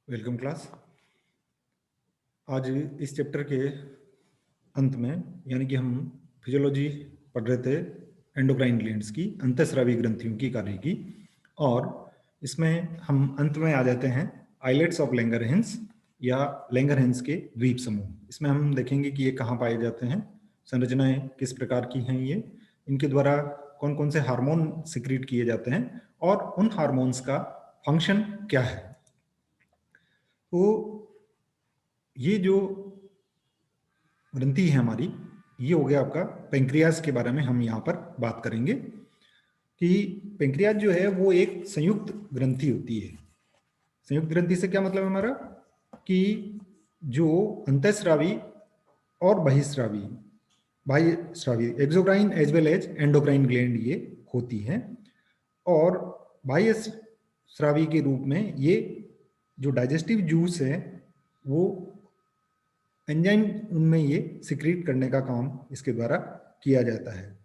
Welcome class. आज इस chapter के अंत में यानी कि हम फिजियोलॉजी पढ़ रहे थे एंडोक्राइन ग्लैंड्स की, अंतःस्रावी ग्रंथियों की कार्य की, और इसमें हम अंत में आ जाते हैं आइलेट्स ऑफ लैंगरहैंस या लैंगरहैंस के द्वीप समूह। इसमें हम देखेंगे कि ये कहाँ पाए जाते हैं, संरचनाएं किस प्रकार की हैं, ये इनके द्वारा कौन कौन से हार्मोन सिक्रीट किए जाते हैं और उन हार्मोन्स का फंक्शन क्या है। तो ये जो ग्रंथि है हमारी, ये हो गया आपका पेंक्रियाज के बारे में हम यहाँ पर बात करेंगे कि पेंक्रियाज जो है वो एक संयुक्त ग्रंथि होती है। संयुक्त ग्रंथि से क्या मतलब है हमारा कि जो अंतःस्रावी और बाह्यस्रावी exocrine as well as endocrine gland ये होती हैं, और बाह्य स्रावी के रूप में ये जो डाइजेस्टिव जूस है वो एंजाइम उनमें ये सिक्रीट करने का काम इसके द्वारा किया जाता है,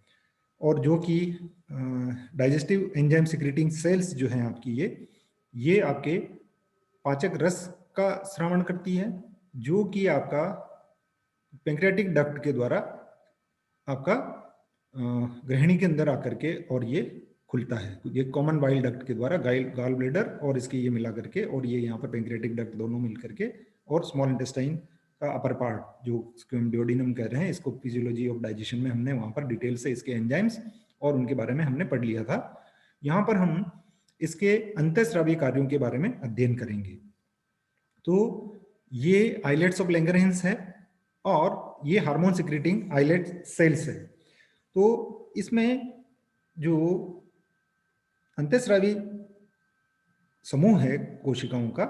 और जो कि डाइजेस्टिव एंजाइम सिक्रीटिंग सेल्स जो हैं आपकी, ये आपके पाचक रस का श्रवण करती है, जो कि आपका पेंक्रियाटिक डक्ट के द्वारा आपका ग्रहणी के अंदर आकर के और ये खुलता है। ये कॉमन बाइल डक्ट के द्वारा गाल ब्लेडर और इसके ये मिला करके, और ये यहाँ पर पेंक्रियाटिक डक्ट दोनों मिल करके, और स्मॉल इंटेस्टाइन का अपर पार्ट जो इसको हम ड्यूोडेनम कह रहे हैं, इसको फिजियोलॉजी ऑफ डाइजेशन में हमने वहाँ पर डिटेल से इसके एंजाइम्स और उनके बारे में हमने पढ़ लिया था। यहाँ पर हम इसके अंतःस्रावी कार्यों के बारे में अध्ययन करेंगे। तो ये आइलेट्स ऑफ लैंगरहैंस है और ये हार्मोन सिक्रीटिंग आइलेट सेल्स है। तो इसमें जो अंतःस्रावी समूह है कोशिकाओं का,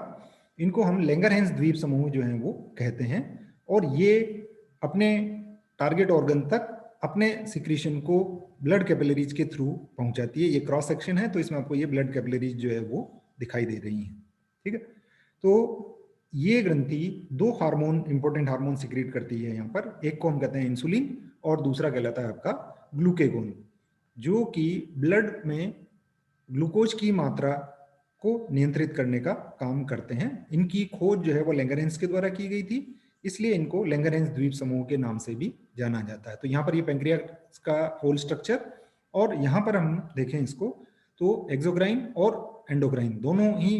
इनको हम लैंगरहैंस द्वीप समूह जो है वो कहते हैं, और ये अपने टारगेट ऑर्गन तक अपने सिक्रीशन को ब्लड कैपिलरीज के थ्रू पहुंचाती है। ये क्रॉस सेक्शन है, तो इसमें आपको ये ब्लड कैपिलरीज जो है वो दिखाई दे रही हैं, ठीक है। तो ये ग्रंथि दो हार्मोन, इंपॉर्टेंट हार्मोन सिक्रीट करती है यहाँ पर। एक को हम कहते हैं इंसुलिन और दूसरा कहलाता है आपका ग्लूकेगोन, जो कि ब्लड में ग्लूकोज की मात्रा को नियंत्रित करने का काम करते हैं। इनकी खोज जो है वो लैंगरहैंस के द्वारा की गई थी, इसलिए इनको लैंगरहैंस द्वीप समूह के नाम से भी जाना जाता है। तो यहाँ पर ये पेंक्रियास का होल स्ट्रक्चर, और यहाँ पर हम देखें इसको तो एक्सोक्राइन और एंडोक्राइन दोनों ही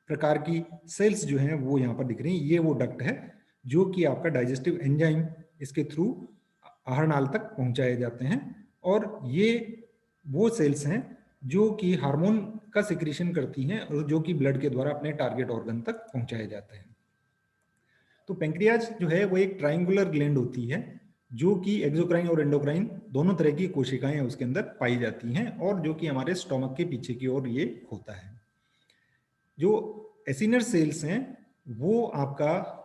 प्रकार की सेल्स जो हैं वो यहाँ पर दिख रही हैं। ये वो डक्ट है जो कि आपका डाइजेस्टिव एंजाइम इसके थ्रू आहार नाल तक पहुंचाए जाते हैं, और ये वो सेल्स हैं जो कि हार्मोन का सिक्रीशन करती हैं और जो कि ब्लड के द्वारा अपने टारगेट ऑर्गन तक पहुंचाए जाते हैं। तो पेंक्रियाज जो है वो एक ट्रायंगुलर ग्लैंड होती है, जो कि एक्सोक्राइन और एंडोक्राइन दोनों तरह की कोशिकाएं उसके अंदर पाई जाती हैं, और जो कि हमारे स्टोमक के पीछे की ओर ये होता है। जो एसिनर सेल्स हैं वो आपका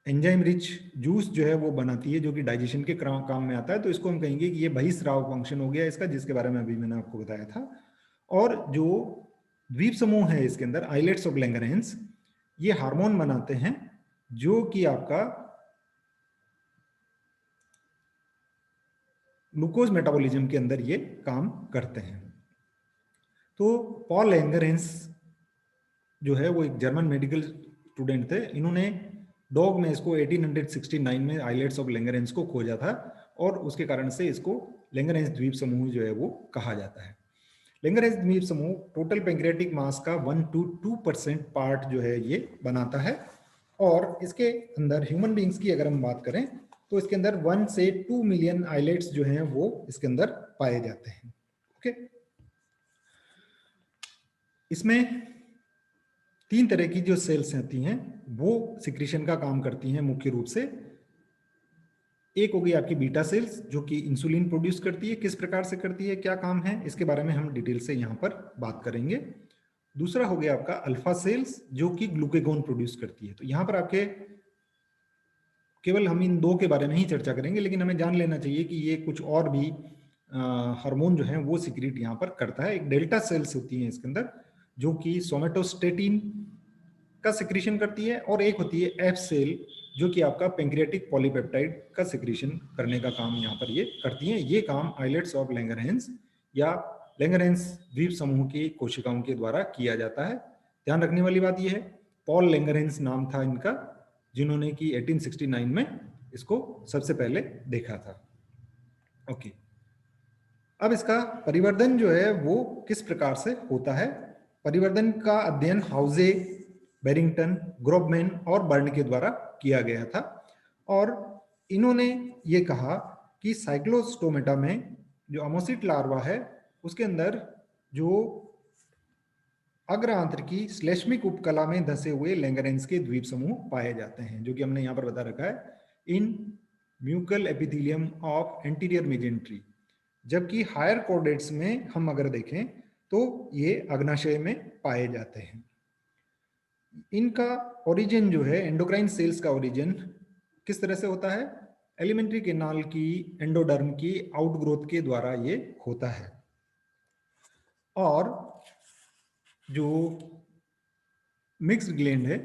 एंजाइम रिच जूस जो है वो बनाती है, जो कि डाइजेशन के काम में आता है। तो इसको हम कहेंगे कि ये बहिस्राव फंक्शन हो गया इसका, जिसके बारे में अभी मैंने आपको बताया था। और जो द्वीप समूह है इसके अंदर आइलेट्स ऑफ लैंगरहैंस, ये हार्मोन बनाते हैं जो कि आपका ग्लूकोज मेटाबॉलिज्म के अंदर ये काम करते हैं। तो पॉल लैंगरहैंस जो है वो एक जर्मन मेडिकल स्टूडेंट थे। इन्होंने डॉग में इसको 1869 में आइलेट्स ऑफ लैंगरहैंस को खोजा था, और उसके कारण से इसको लैंगरहैंस द्वीप समूह जो है वो कहा जाता है। लैंगरहैंस द्वीप समूह टोटल पेंक्रियाटिक मास का 1 to 2% पार्ट जो है ये बनाता है, और इसके अंदर ह्यूमन बींग्स की अगर हम बात करें तो इसके अंदर 1 से 2 मिलियन आइलेट्स जो हैं वो इसके अंदर पाए जाते हैं। ओके, इसमें 3 तरह की जो सेल्स आती हैं वो सिक्रीशन का काम करती हैं मुख्य रूप से। एक हो गई आपकी बीटा सेल्स जो कि इंसुलिन प्रोड्यूस करती है। किस प्रकार से करती है, क्या काम है, इसके बारे में हम डिटेल से यहाँ पर बात करेंगे। दूसरा हो गया आपका अल्फा सेल्स जो कि ग्लूकेगोन प्रोड्यूस करती है। तो यहाँ पर आपके केवल हम इन दो के बारे में ही चर्चा करेंगे, लेकिन हमें जान लेना चाहिए कि ये कुछ और भी हार्मोन जो है वो सिक्रीट यहाँ पर करता है। एक डेल्टा सेल्स होती है इसके अंदर जो कि सोमेटोस्टेटिन का सिक्रीशन करती है, और एक होती है एफ सेल जो कि आपका पेंक्रियाटिक पॉलीपेप्टाइड का सिक्रीशन करने का काम यहाँ पर ये करती हैं। ये काम आइलेट्स ऑफ लैंगरहैंस या लैंगरहैंस द्वीप समूह की कोशिकाओं के द्वारा किया जाता है। ध्यान रखने वाली बात यह है पॉल लैंगरहेंस नाम था इनका, जिन्होंने कि 1869 में इसको सबसे पहले देखा था। ओके, अब इसका परिवर्धन जो है वो किस प्रकार से होता है? परिवर्धन का अध्ययन हाउजे, बेरिंगटन, ग्रोबमैन और बर्न के द्वारा किया गया था, और इन्होंने ये कहा कि साइक्लोस्टोमेटा में जो अमोसिट लार्वा है उसके अंदर जो अग्र आंतरिकी श्लेष्मिक उपकला में धसे हुए लैंगरेंस के द्वीप समूह पाए जाते हैं, जो कि हमने यहाँ पर बता रखा है, इन म्यूकल एपिथेलियम ऑफ एंटीरियर मेजेंट्री। जबकि हायर कॉर्डेट्स में हम अगर देखें तो ये अग्नाशय में पाए जाते हैं। इनका ओरिजिन जो है, एंडोक्राइन सेल्स का ओरिजिन किस तरह से होता है? एलिमेंट्री केनाल की एंडोडर्म की आउटग्रोथ के द्वारा ये होता है, और जो मिक्स्ड ग्लैंड है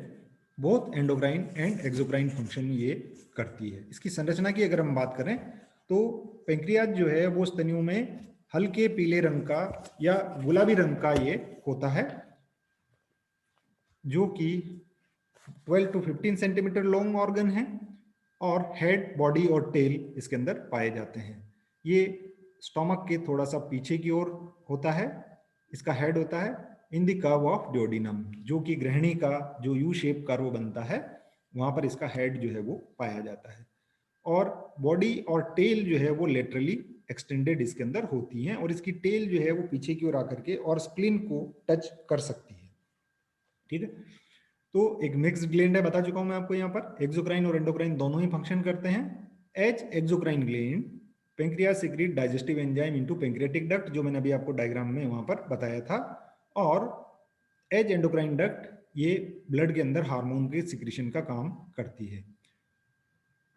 both endocrine and exocrine function ये करती है। इसकी संरचना की अगर हम बात करें तो पेंक्रियाज जो है वो स्तनियों में हल्के पीले रंग का या गुलाबी रंग का ये होता है, जो कि 12 to 15 सेंटीमीटर लॉन्ग ऑर्गन है, और हेड, बॉडी और टेल इसके अंदर पाए जाते हैं। ये स्टोमक के थोड़ा सा पीछे की ओर होता है, इसका हेड होता है इन द कर्व ऑफ डियोडिनम, जो कि गृहिणी का जो यू शेप कर्व बनता है वहां पर इसका हेड जो है वो पाया जाता है, और बॉडी और टेल जो है वो लेटरली एक्सटेंडेड इसके अंदर होती हैं, और इसकी टेल जो है वो पीछे की ओर आकर के और स्प्लिन को टच कर सकती है। ठीक है, तो एक मिक्स्ड ग्लैंड है, बता चुका हूं मैं आपको यहाँ पर। एक्सोक्राइन और एंडोक्राइन दोनों ही फंक्शन करते हैं। H exocrine gland pancreas secret digestive enzyme into pancreatic duct, जो मैंने अभी आपको डायग्राम में वहां पर बताया था, और एच एंडोक्राइन डक्ट ये ब्लड के अंदर हार्मोन के सिक्रीशन का काम करती है।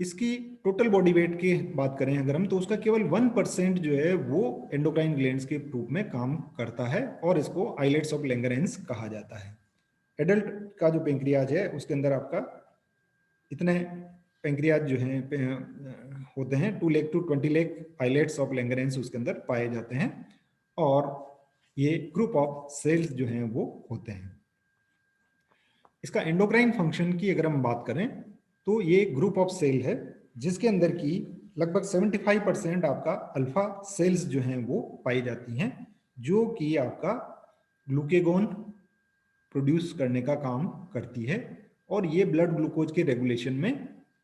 इसकी टोटल बॉडी वेट की बात करें अगर हम, तो उसका केवल 1% जो है वो एंडोक्राइन ग्लैंड्स के रूप में काम करता है, और इसको आइलेट्स ऑफ लैंगरहेंस कहा जाता है। एडल्ट का जो पेंक्रियाज है उसके अंदर आपका इतने पेंक्रियाज जो हैं होते हैं, 2 lakh to 20 lakh islets of Langerhans उसके अंदर पाए जाते हैं, और ये ग्रुप ऑफ सेल्स जो हैं वो होते हैं। इसका एंडोक्राइन फंक्शन की अगर हम बात करें तो ये ग्रुप ऑफ सेल है जिसके अंदर की लगभग 75% आपका अल्फा सेल्स जो हैं वो पाई जाती हैं, जो कि आपका ग्लूकेगोन प्रोड्यूस करने का काम करती है, और ये ब्लड ग्लूकोज के रेगुलेशन में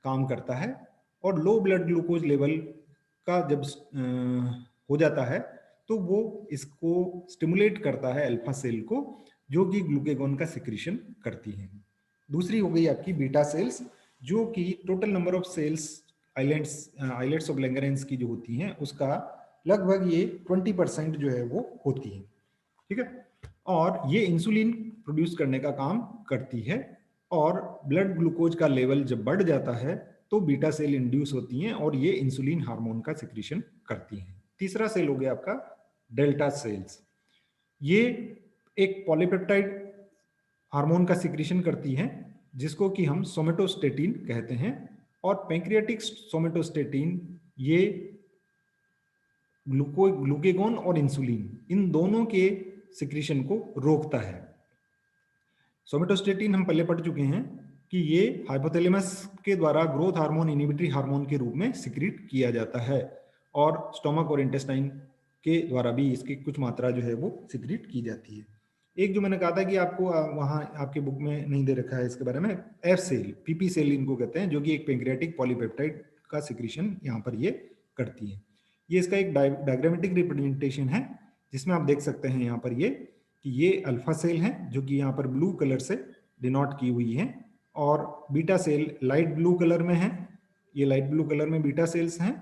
काम करता है, और लो ब्लड ग्लूकोज लेवल का जब हो जाता है तो वो इसको स्टिमुलेट करता है अल्फा सेल को, जो कि ग्लूकेगोन का सिक्रीशन करती है। दूसरी हो गई आपकी बीटा सेल्स, जो कि total number of cells islets of Langerhans की जो होती हैं उसका लगभग ये 20% जो है वो होती है। ठीक है, और ये इंसुलिन प्रोड्यूस करने का काम करती है, और ब्लड ग्लूकोज का लेवल जब बढ़ जाता है तो बीटा सेल इंड्यूस होती हैं, और ये इंसुलिन हार्मोन का सिक्रीशन करती हैं। तीसरा सेल हो गया आपका डेल्टा सेल्स। ये एक पॉलीपेप्टाइड हार्मोन का सिक्रीशन करती हैं, जिसको कि हम सोमेटोस्टेटिन कहते हैं, और पैंक्रियाटिक सोमेटोस्टेटिन ये ग्लूकेगोन और इंसुलिन इन दोनों के सिक्रीशन को रोकता है। सोमेटोस्टेटिन हम पहले पढ़ चुके हैं कि ये हाइपोथैलेमस के द्वारा ग्रोथ हार्मोन इनहिबिटरी हार्मोन के रूप में सिक्रीट किया जाता है, और स्टोमक और इंटेस्टाइन के द्वारा भी इसकी कुछ मात्रा जो है वो सिक्रीट की जाती है। एक जो मैंने कहा था कि आपको वहाँ आपके बुक में नहीं दे रखा है इसके बारे में, एफ सेल, पीपी सेल इनको कहते हैं, जो कि एक पेंक्रियाटिक पॉलीपेप्टाइड का सिक्रीशन यहाँ पर ये करती है। ये इसका एक डायग्रामेटिक रिप्रेजेंटेशन है, जिसमें आप देख सकते हैं यहाँ पर ये कि ये अल्फा सेल हैं जो कि यहाँ पर ब्लू कलर से डिनोट की हुई हैं, और beta cell light blue colour में है, ये लाइट ब्लू कलर में बीटा सेल्स हैं,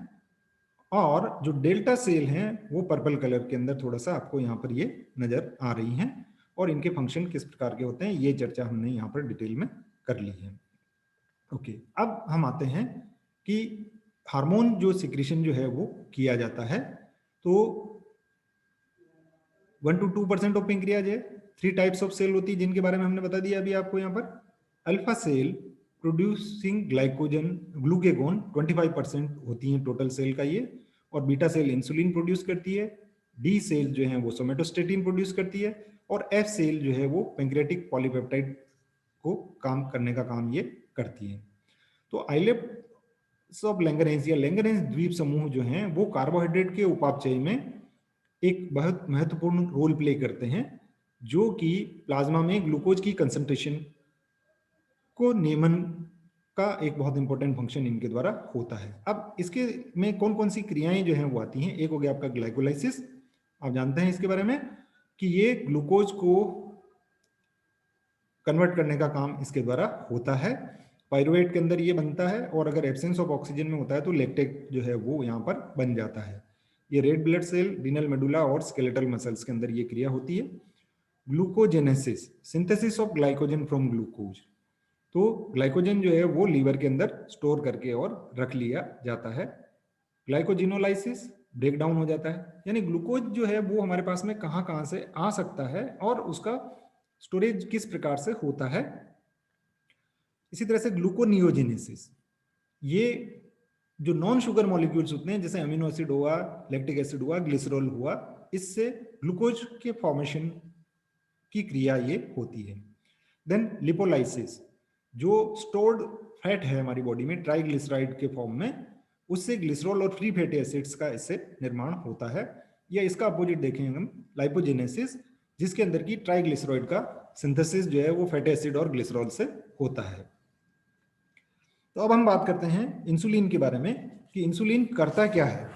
और जो डेल्टा सेल हैं वो पर्पल कलर के अंदर थोड़ा सा आपको यहाँ पर ये नजर आ रही हैं, और इनके फंक्शन किस प्रकार के होते हैं ये चर्चा हमने यहाँ पर डिटेल में कर ली है। ओके, अब हम आते हैं कि हार्मोन जो सिक्रीशन जो है वो किया जाता है, तो 1 to 2% ऑफ पेंक्रियाज है। 3 टाइप्स ऑफ सेल होती है जिनके बारे में हमने बता दिया अभी आपको यहाँ पर। Alpha cell producing glycogen glucagon 25% होती है टोटल सेल का ये, और बीटा सेल इंसुलिन प्रोड्यूस करती है। डी सेल जो है वो सोमेटोस्टेटिन प्रोड्यूस करती है, और एफ सेल जो है वो पेंक्रियाटिक पॉलीपेप्टाइड को काम करने का काम ये करती है। तो आइलेट्स ऑफ लैंगरहेंस या लैंगरहेंस द्वीप समूह जो हैं वो कार्बोहाइड्रेट के उपापचय में एक बहुत महत्वपूर्ण रोल प्ले करते हैं, जो कि प्लाज्मा में ग्लूकोज की कंसंट्रेशन को नियमन का एक बहुत इंपॉर्टेंट फंक्शन इनके द्वारा होता है। अब इसके में कौन कौन सी क्रियाएं जो हैं वो आती हैं। एक हो गया आपका ग्लाइकोलाइसिस, आप जानते हैं इसके बारे में कि ये ग्लूकोज को कन्वर्ट करने का काम इसके द्वारा होता है। पायरुवेट के अंदर ये बनता है और अगर एब्सेंस ऑफ ऑक्सीजन में होता है तो लैक्टेट जो है वो यहाँ पर बन जाता है। ये red blood cell, renal medulla और स्केलेटल मसल्स के अंदर ये क्रिया होती है। Glucogenesis, synthesis of glycogen from glucose, तो ग्लाइकोजन जो है वो लीवर के अंदर स्टोर करके और रख लिया जाता है। ग्लाइकोजिनोलाइसिस, ब्रेक डाउन हो जाता है, यानी ग्लूकोज जो है वो हमारे पास में कहाँ कहाँ से आ सकता है और उसका स्टोरेज किस प्रकार से होता है। इसी तरह से ग्लूकोनियोजेनेसिस, ये जो नॉन शुगर मॉलिक्यूल्स होते हैं जैसे अमीनो एसिड हुआ, लैक्टिक एसिड हुआ, ग्लिसरॉल हुआ, इससे ग्लूकोज के फॉर्मेशन की क्रिया ये होती है। देन लिपोलाइसिस, जो स्टोर्ड फैट है हमारी बॉडी में ट्राइग्लिसराइड के फॉर्म में, उससे ग्लिसरॉल और फ्री फैटी एसिड्स का इससे निर्माण होता है। या इसका अपोजिट देखेंगे हम, लाइपोजेनेसिस, जिसके अंदर की ट्राइग्लिसराइड का सिंथेसिस जो है वो फैटी एसिड और ग्लिसरॉल से होता है। तो अब हम बात करते हैं इंसुलिन के बारे में कि इंसुलिन करता क्या है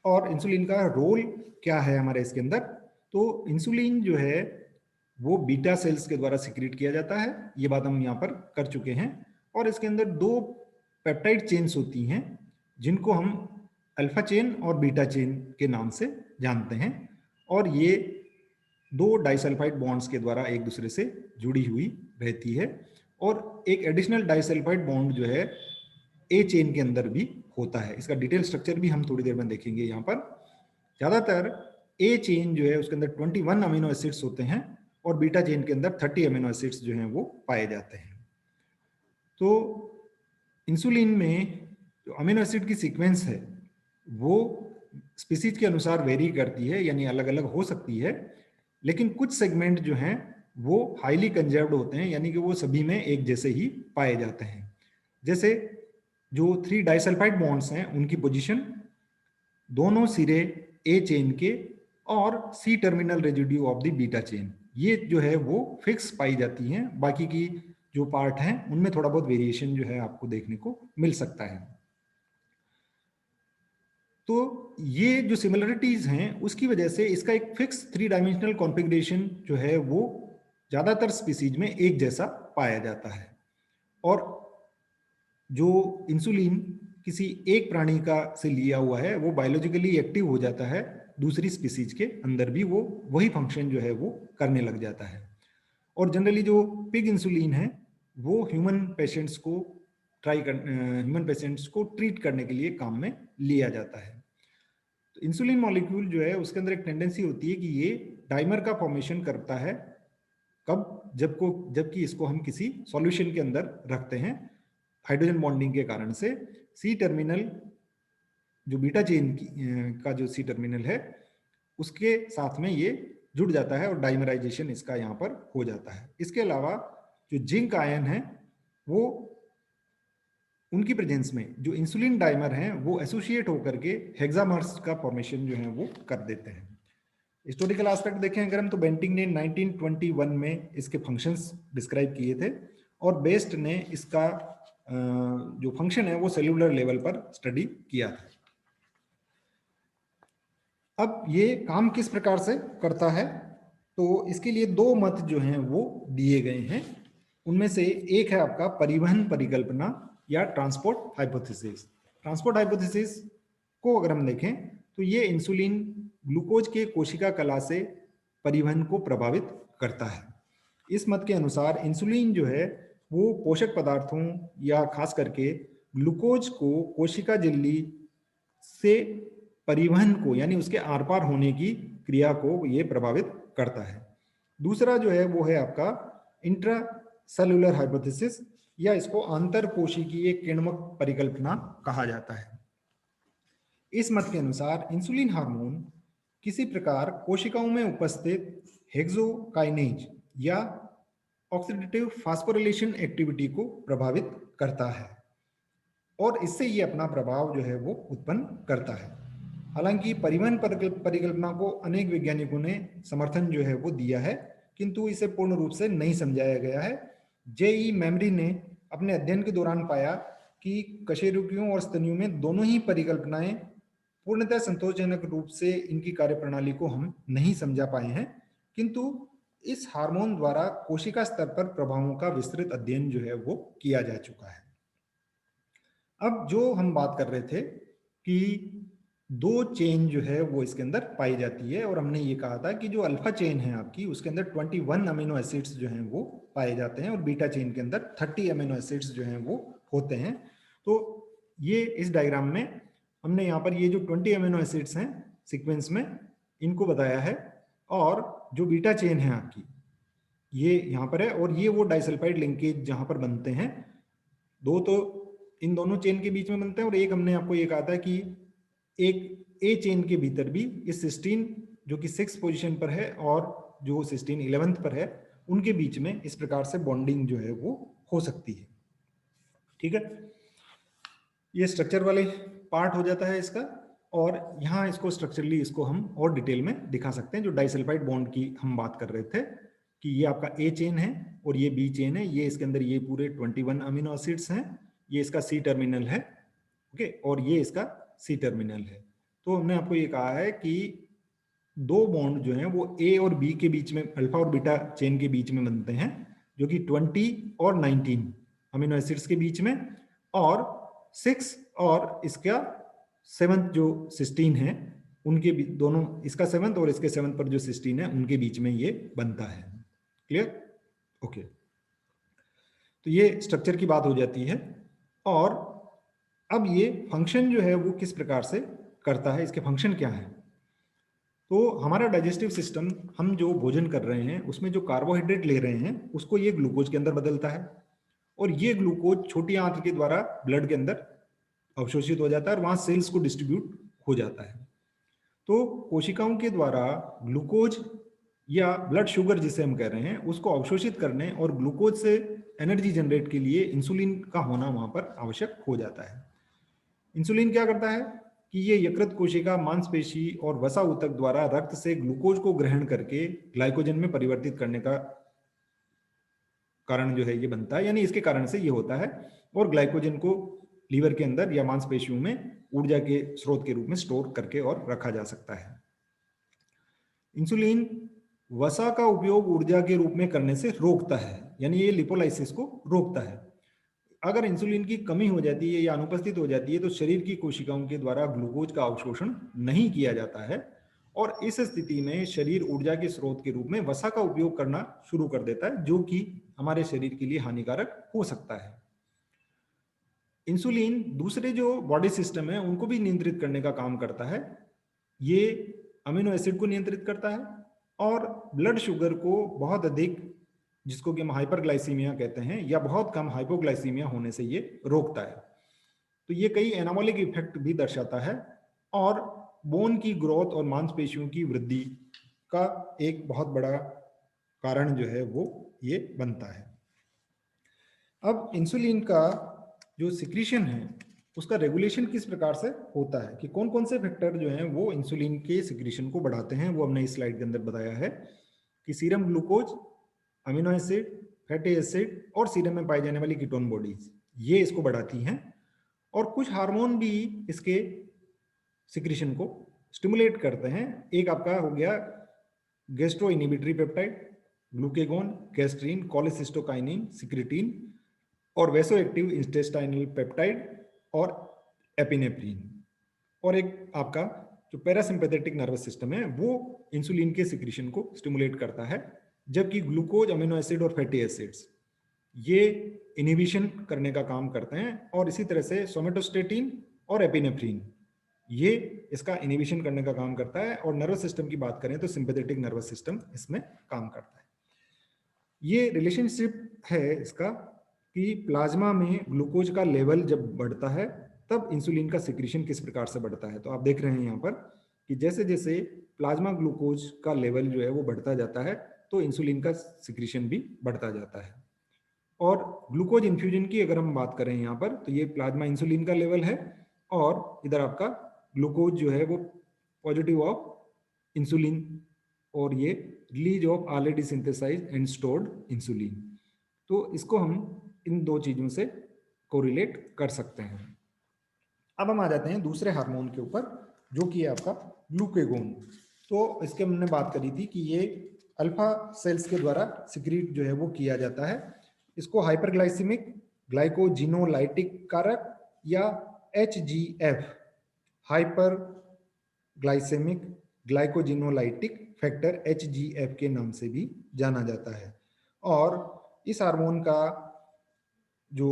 और इंसुलिन का रोल क्या है हमारे इसके अंदर। तो इंसुलिन जो है वो बीटा सेल्स के द्वारा सिक्रीट किया जाता है, ये बात हम यहाँ पर कर चुके हैं। और इसके अंदर दो पेप्टाइड चेन्स होती हैं जिनको हम अल्फा चेन और बीटा चेन के नाम से जानते हैं, और ये दो डाइसल्फाइड बॉन्ड्स के द्वारा एक दूसरे से जुड़ी हुई रहती है। और एक एडिशनल डाइसल्फाइड बॉन्ड जो है ए चेन के अंदर भी होता है। इसका डिटेल स्ट्रक्चर भी हम थोड़ी देर में देखेंगे। यहाँ पर ज़्यादातर ए चेन जो है उसके अंदर 21 अमीनो एसिड्स होते हैं और बीटा चेन के अंदर 30 अमीनो एसिड्स जो हैं वो पाए जाते हैं। तो इंसुलिन में जो अमीनो एसिड की सीक्वेंस है वो स्पीसीज के अनुसार वेरी करती है, यानी अलग अलग हो सकती है, लेकिन कुछ सेगमेंट जो हैं वो हाईली कंजर्व्ड होते हैं, यानी कि वो सभी में एक जैसे ही पाए जाते हैं। जैसे जो 3 डाइसल्फाइड बॉन्ड्स हैं उनकी पोजीशन दोनों सिरे ए चेन के और C terminal residue of the beta chain, ये जो है वो फिक्स पाई जाती हैं। बाकी की जो पार्ट हैं उनमें थोड़ा बहुत वेरिएशन जो है आपको देखने को मिल सकता है। तो ये जो सिमिलरिटीज हैं उसकी वजह से इसका एक फिक्स 3 डायमेंशनल कॉन्फ़िगरेशन जो है वो ज़्यादातर स्पीसीज में एक जैसा पाया जाता है। और जो इंसुलिन किसी एक प्राणी का से लिया हुआ है वो बायोलॉजिकली एक्टिव हो जाता है, दूसरी स्पीसीज के अंदर भी वो वही फंक्शन जो है वो करने लग जाता है। और जनरली जो पिग इंसुलिन है वो ह्यूमन पेशेंट्स को ट्रीट करने के लिए काम में लिया जाता है। तो इंसुलिन मॉलिक्यूल जो है उसके अंदर एक टेंडेंसी होती है कि ये डाइमर का फॉर्मेशन करता है, कब, जबकि इसको हम किसी सॉल्यूशन के अंदर रखते हैं। हाइड्रोजन बॉन्डिंग के कारण से सी टर्मिनल जो बीटा चेन का जो सी टर्मिनल है उसके साथ में ये जुड़ जाता है और डाइमराइजेशन इसका यहाँ पर हो जाता है। इसके अलावा जो जिंक आयन है वो उनकी प्रेजेंस में जो इंसुलिन डाइमर हैं वो एसोसिएट होकर के हेक्सामर्स का फॉर्मेशन जो है वो कर देते हैं। हिस्टोरिकल एस्पेक्ट देखें अगर हम, तो बेंटिंग ने 1921 में इसके फंक्शंस डिस्क्राइब किए थे और बेस्ट ने इसका जो फंक्शन है वो सेलुलर लेवल पर स्टडी किया था। अब ये काम किस प्रकार से करता है, तो इसके लिए दो मत जो हैं वो दिए गए हैं। उनमें से एक है आपका परिवहन परिकल्पना या ट्रांसपोर्ट हाइपोथेसिस। ट्रांसपोर्ट हाइपोथेसिस को अगर हम देखें तो ये इंसुलिन ग्लूकोज के कोशिका कला से परिवहन को प्रभावित करता है। इस मत के अनुसार इंसुलिन जो है वो पोषक पदार्थों या खास करके ग्लूकोज को कोशिका झिल्ली से परिवहन को, यानी उसके आर पार होने की क्रिया को ये प्रभावित करता है। दूसरा जो है वो है आपका इंट्रा सेलुलर हाइपोथेसिस, या इसको आंतर कोशिकीय किण्वक परिकल्पना कहा जाता है। इस मत के अनुसार इंसुलिन हार्मोन किसी प्रकार कोशिकाओं में उपस्थित हेक्सोकाइनेज या ऑक्सीडेटिव फास्फोरिलेशन एक्टिविटी को प्रभावित करता है और इससे ये अपना प्रभाव जो है वो उत्पन्न करता है। हालांकि परिवहन परिकल्पना को अनेक वैज्ञानिकों ने समर्थन जो है वो दिया है, किंतु इसे पूर्ण रूप से नहीं समझाया गया है। जेई मेमरी ने अपने अध्ययन के दौरान पाया कि कशेरुकियों और स्तनियों में दोनों ही परिकल्पनाएं पूर्णतः संतोषजनक रूप से इनकी कार्यप्रणाली को हम नहीं समझा पाए हैं, किंतु इस हार्मोन द्वारा कोशिका स्तर पर प्रभावों का विस्तृत अध्ययन जो है वो किया जा चुका है। अब जो हम बात कर रहे थे कि दो चेन जो है वो इसके अंदर पाई जाती है, और हमने ये कहा था कि जो अल्फा चेन है आपकी उसके अंदर 21 अमीनो एसिड्स जो हैं वो पाए जाते हैं और बीटा चेन के अंदर 30 अमीनो एसिड्स जो हैं वो होते हैं। तो ये इस डायग्राम में हमने यहाँ पर ये जो 20 अमीनो एसिड्स हैं सीक्वेंस में इनको बताया है, और जो बीटा चेन है आपकी ये यहाँ पर है, और ये वो डाइसल्फाइड लिंकेज जहाँ पर बनते हैं, दो तो इन दोनों चेन के बीच में बनते हैं और एक हमने आपको ये कहा था कि एक ए चेन के भीतर भी इस सिस्टीन जो कि 6th पोजीशन पर है और जो सिस्टीन 11th पर है उनके बीच में इस प्रकार से बॉन्डिंग जो है वो हो सकती है। ठीक है, ये स्ट्रक्चर वाले पार्ट हो जाता है इसका, और यहाँ इसको स्ट्रक्चरली इसको हम और डिटेल में दिखा सकते हैं। जो डाइसल्फाइड बॉन्ड की हम बात कर रहे थे कि ये आपका ए चेन है और ये बी चेन है, ये इसके अंदर ये पूरे 21 अमीनो एसिड्स हैं, ये इसका सी टर्मिनल है, ओके, और ये इसका सी टर्मिनल है। तो हमने आपको ये कहा है कि दो बॉन्ड जो हैं वो ए और बी के बीच में, अल्फा और बीटा चेन के बीच में बनते हैं, जो कि 20 और 19 अमीनो एसिड्स के बीच में, और 6 और इसका 7th जो सिस्टीन है उनके दोनों, इसका 7th और इसके 7th पर जो सिस्टीन है उनके बीच में ये बनता है। क्लियर? ओके, तो ये स्ट्रक्चर की बात हो जाती है। और अब ये फंक्शन जो है वो किस प्रकार से करता है, इसके फंक्शन क्या है। तो हमारा डाइजेस्टिव सिस्टम, हम जो भोजन कर रहे हैं उसमें जो कार्बोहाइड्रेट ले रहे हैं उसको ये ग्लूकोज के अंदर बदलता है, और ये ग्लूकोज छोटी आंत के द्वारा ब्लड के अंदर अवशोषित हो जाता है और वहां सेल्स को डिस्ट्रीब्यूट हो जाता है। तो कोशिकाओं के द्वारा ग्लूकोज या ब्लड शुगर जिसे हम कह रहे हैं उसको अवशोषित करने और ग्लूकोज से एनर्जी जनरेट के लिए इंसुलिन का होना वहां पर आवश्यक हो जाता है। इंसुलिन क्या करता है कि ये यकृत कोशिका, मांसपेशी और वसा ऊतक द्वारा रक्त से ग्लूकोज को ग्रहण करके ग्लाइकोजन में परिवर्तित करने का कारण जो है ये बनता है, यानी इसके कारण से ये होता है, और ग्लाइकोजन को लीवर के अंदर या मांसपेशियों में ऊर्जा के स्रोत के रूप में स्टोर करके और रखा जा सकता है। इंसुलिन वसा का उपयोग ऊर्जा के रूप में करने से रोकता है, यानी ये लिपोलाइसिस को रोकता है। अगर इंसुलिन की कमी हो जाती है या अनुपस्थित हो जाती है तो शरीर की कोशिकाओं के द्वारा ग्लूकोज का अवशोषण नहीं किया जाता है, और इस स्थिति में शरीर ऊर्जा के स्रोत के रूप में वसा का उपयोग करना शुरू कर देता है, जो कि हमारे शरीर के लिए हानिकारक हो सकता है। इंसुलिन दूसरे जो बॉडी सिस्टम है उनको भी नियंत्रित करने का काम करता है। ये अमीनो एसिड को नियंत्रित करता है और ब्लड शुगर को बहुत अधिक, जिसको कि हम हाइपरग्लाइसीमिया कहते हैं, या बहुत कम हाइपोग्लाइसीमिया होने से ये रोकता है। तो ये कई एनाबॉलिक इफेक्ट भी दर्शाता है, और बोन की ग्रोथ और मांसपेशियों की वृद्धि का एक बहुत बड़ा कारण जो है वो ये बनता है। अब इंसुलिन का जो सिक्रीशन है उसका रेगुलेशन किस प्रकार से होता है, कि कौन कौन से फैक्टर जो हैं वो इंसुलिन के सिक्रीशन को बढ़ाते हैं, वो हमने इस स्लाइड के अंदर बताया है कि serum glucose, amino acid, fatty acid और सीरम में पाई जाने वाली कीटोन बॉडीज, ये इसको बढ़ाती हैं, और कुछ हार्मोन भी इसके सिक्रीशन को स्टिमुलेट करते हैं। एक आपका हो गया gastro inhibitory peptide, glucagon, gastrin, cholecystokinin, secretin, और वैसो एक्टिव इंटेस्टाइनल पेप्टाइड और एपिनेफ्रिन। और एक आपका जो पैरासिम्पैथेटिक नर्वस सिस्टम है वो इंसुलिन के सिक्रीशन को स्टिमुलेट करता है, जबकि ग्लूकोज, अमीनो एसिड और फैटी एसिड्स ये इनहिबिशन करने का काम करते हैं, और इसी तरह से सोमेटोस्टेटिन और एपिनेफ्रिन ये इसका इनहिबिशन करने का काम करता है। और नर्वस सिस्टम की बात करें तो सिंपैथेटिक नर्वस सिस्टम इसमें काम करता है। ये रिलेशनशिप है इसका कि प्लाज्मा में ग्लूकोज का लेवल जब बढ़ता है तब इंसुलिन का सिक्रीशन किस प्रकार से बढ़ता है। तो आप देख रहे हैं यहाँ पर कि जैसे जैसे प्लाज्मा ग्लूकोज का लेवल जो है वो बढ़ता जाता है तो इंसुलिन का सिक्रीशन भी बढ़ता जाता है। और ग्लूकोज इन्फ्यूजन की अगर हम बात करें यहाँ पर, तो ये प्लाज्मा इंसुलिन का लेवल है और इधर आपका ग्लूकोज जो है वो पॉजिटिव ऑफ इंसुलिन, और ये release of already synthesize and stored insulin. तो इसको हम इन दो चीज़ों से कोरिलेट कर सकते हैं। अब हम आ जाते हैं दूसरे हार्मोन के ऊपर, जो कि है आपका ग्लूकेगोन। तो इसके हमने बात करी थी कि ये अल्फा सेल्स के द्वारा सिक्रीट जो है वो किया जाता है। इसको हाइपरग्लाइसिमिक ग्लाइकोजिनोलाइटिक कारक या HGF hyper glycaemic glycogenolytic factor HGF के नाम से भी जाना जाता है। और इस हार्मोन का जो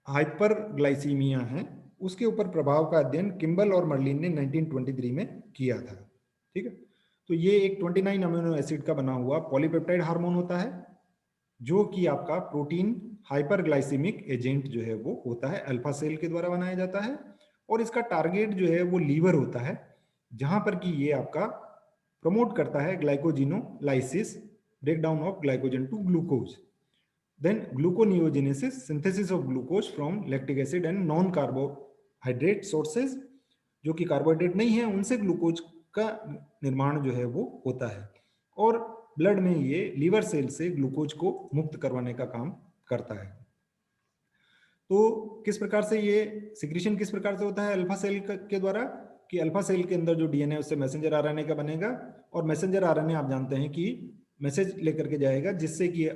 हाइपरग्लाइसीमिया है उसके ऊपर प्रभाव का अध्ययन किम्बल और मर्लिन ने 1923 में किया था। ठीक है, तो ये एक 29 अमीनो एसिड का बना हुआ पॉलीपेप्टाइड हार्मोन होता है, जो कि आपका प्रोटीन हाइपरग्लाइसेमिक एजेंट जो है वो होता है, अल्फा सेल के द्वारा बनाया जाता है। और इसका टारगेट जो है वो लीवर होता है, जहां पर कि ये आपका प्रमोट करता है glycogenolysis, breakdown of glycogen to glucose, then gluconeogenesis, synthesis of glucose from lactic acid and non carbohydrate sources, जो कि कार्बोहाइड्रेट नहीं है उनसे ग्लूकोज का निर्माण जो है वो होता है। और ब्लड में ये लीवर सेल से ग्लूकोज को मुक्त करवाने का काम करता है। तो किस प्रकार से ये सिक्रीशन किस प्रकार से होता है अल्फा सेल के द्वारा, कि अल्फा सेल के अंदर जो डीएनए उससे मैसेंजर आरएनए का बनेगा, और मैसेंजर आरएनए आप जानते हैं कि मैसेज लेकर के जाएगा, जिससे कि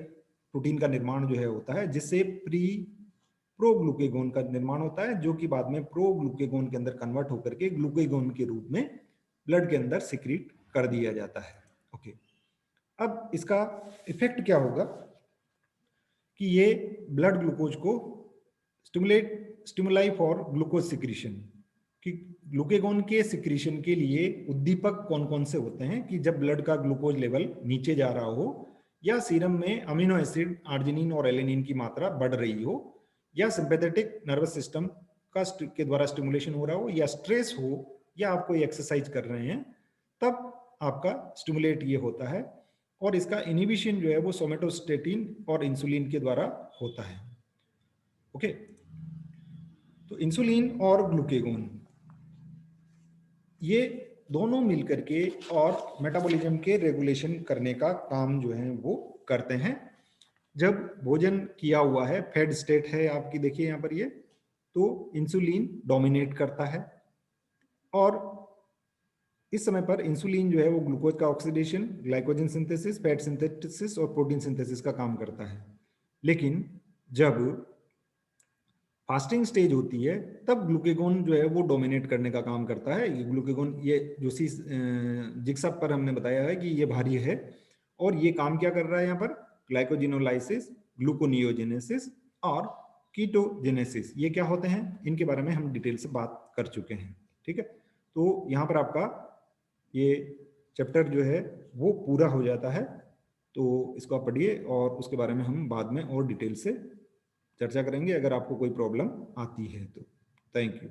प्रोटीन का निर्माण जो है होता है, जिससे प्रोग्लूकेगोन का निर्माण होता है, जो कि बाद में प्रोग्लूकेगोन के अंदर कन्वर्ट होकर के ग्लूकेगोन के रूप में ब्लड के अंदर सिक्रीट कर दिया जाता है। ओके, अब इसका इफेक्ट क्या होगा कि ये ब्लड ग्लूकोज को स्टिमुलाई फॉर ग्लूकोज सिक्रीशन, कि ग्लूकेगोन के सिक्रीशन के लिए उद्दीपक कौन कौन से होते हैं, कि जब ब्लड का ग्लूकोज लेवल नीचे जा रहा हो, या सीरम में अमीनो एसिड आर्जिनिन और एलेनिन की मात्रा बढ़ रही हो, या सिंपैथेटिक नर्वस सिस्टम का के द्वारा स्टिमुलेशन हो रहा हो, या स्ट्रेस हो, या आप कोई एक्सरसाइज कर रहे हैं, तब आपका स्टिमुलेट ये होता है। और इसका इनिबिशन जो है वो सोमेटोस्टेटिन और इंसुलिन के द्वारा होता है। ओके, तो इंसुलिन और ग्लूकेगोन ये दोनों मिलकर के और मेटाबॉलिज्म के रेगुलेशन करने का काम जो है वो करते हैं। जब भोजन किया हुआ है, फेड स्टेट है आपकी, देखिए यहाँ पर ये, तो इंसुलिन डोमिनेट करता है, और इस समय पर इंसुलिन जो है वो ग्लूकोज का oxidation, glycogen synthesis, fat synthesis और प्रोटीन सिंथेसिस का काम करता है। लेकिन जब फास्टिंग स्टेज होती है, तब ग्लूकेगोन जो है वो डोमिनेट करने का काम करता है। ये ग्लूकेगोन, ये जो सी जिक्सा पर हमने बताया है कि ये भारी है, और ये काम क्या कर रहा है यहाँ पर, ग्लाइकोजिनोलाइसिस, ग्लूकोनियोजेनेसिस और कीटोजेनेसिस, ये क्या होते हैं, इनके बारे में हम डिटेल से बात कर चुके हैं। ठीक है, तो यहाँ पर आपका ये चैप्टर जो है वो पूरा हो जाता है। तो इसको आप पढ़िए, और उसके बारे में हम बाद में और डिटेल से चर्चा करेंगे अगर आपको कोई प्रॉब्लम आती है तो। Thank you.